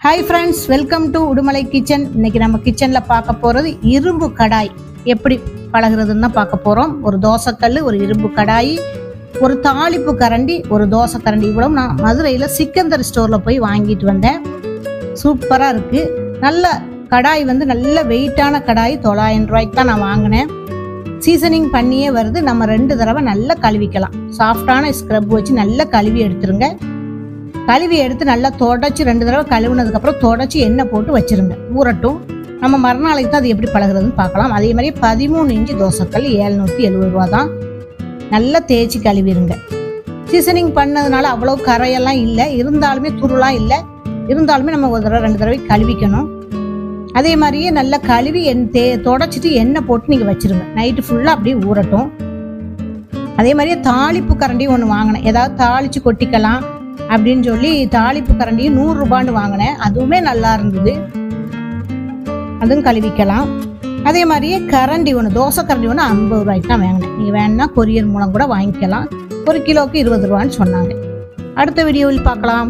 Hi friends, welcome to Udumalai kitchen. இன்னைக்கு நம்ம கிச்சனில் பார்க்க போகிறது இரும்பு கடாய் எப்படி பழகிறதுன்னு தான் பார்க்க போகிறோம். ஒரு தோசைக்கல், ஒரு இரும்பு கடாய், ஒரு தாளிப்பு கரண்டி, ஒரு தோசை கரண்டி. இவ்வளவு நான் மதுரையில் சிக்கந்தர் ஸ்டோரில் போய் வாங்கிட்டு வந்தேன். சூப்பராக இருக்குது. நல்ல கடாய் நல்ல வெயிட்டான கடாய். 900 ரூபாய்க்கு தான் நான் வாங்கினேன். சீசனிங் பண்ணியே வருது. நம்ம 2 தடவை நல்லா கழுவிக்கலாம். சாஃப்டான ஸ்க்ரப் வச்சு நல்லா கழுவி எடுத்துருங்க. கழுவி எடுத்து நல்லா தொடச்சி 2 தடவை கழுவுனதுக்கப்புறம் தொடச்சி எண்ணெய் போட்டு வச்சுருங்க, ஊறட்டும். நம்ம மறுநாளைக்கு தான் அது எப்படி பழகிறதுன்னு பார்க்கலாம். அதே மாதிரி 13 இன்ச்சு தோசைக்கல் 770 ரூபா தான். நல்லா தேய்ச்சி கழுவிடுங்க. சீசனிங் பண்ணதுனால அவ்வளோ கரையெல்லாம் இல்லை, இருந்தாலுமே துருளாக இல்லை, இருந்தாலுமே நம்ம ஒரு தடவை 2 தடவை கழுவிக்கணும். அதே மாதிரியே நல்லா கழுவி தொடச்சிட்டு எண்ணெய் போட்டு நீங்கள் வச்சுருங்க. நைட்டு ஃபுல்லாக அப்படியே ஊறட்டும். அதே மாதிரியே தாளிப்பு கரண்டி ஒன்று வாங்கினேன். ஏதாவது தாளித்து கொட்டிக்கலாம் அப்படின்னு சொல்லி தாளிப்பு கரண்டியும் 100 ரூபான்னு வாங்கினேன். அதுவுமே நல்லா இருந்தது, அதுவும் கழுவிக்கலாம். அதே மாதிரியே கரண்டி ஒன்று, தோசை கரண்டி ஒன்று 50 ரூபாய்க்கு தான் வாங்கினேன். நீங்கள் வேணுன்னா கொரியர் மூலம் கூட வாங்கிக்கலாம். 1 கிலோவுக்கு 20 ரூபான்னு சொன்னாங்க. அடுத்த வீடியோவில் பார்க்கலாம்.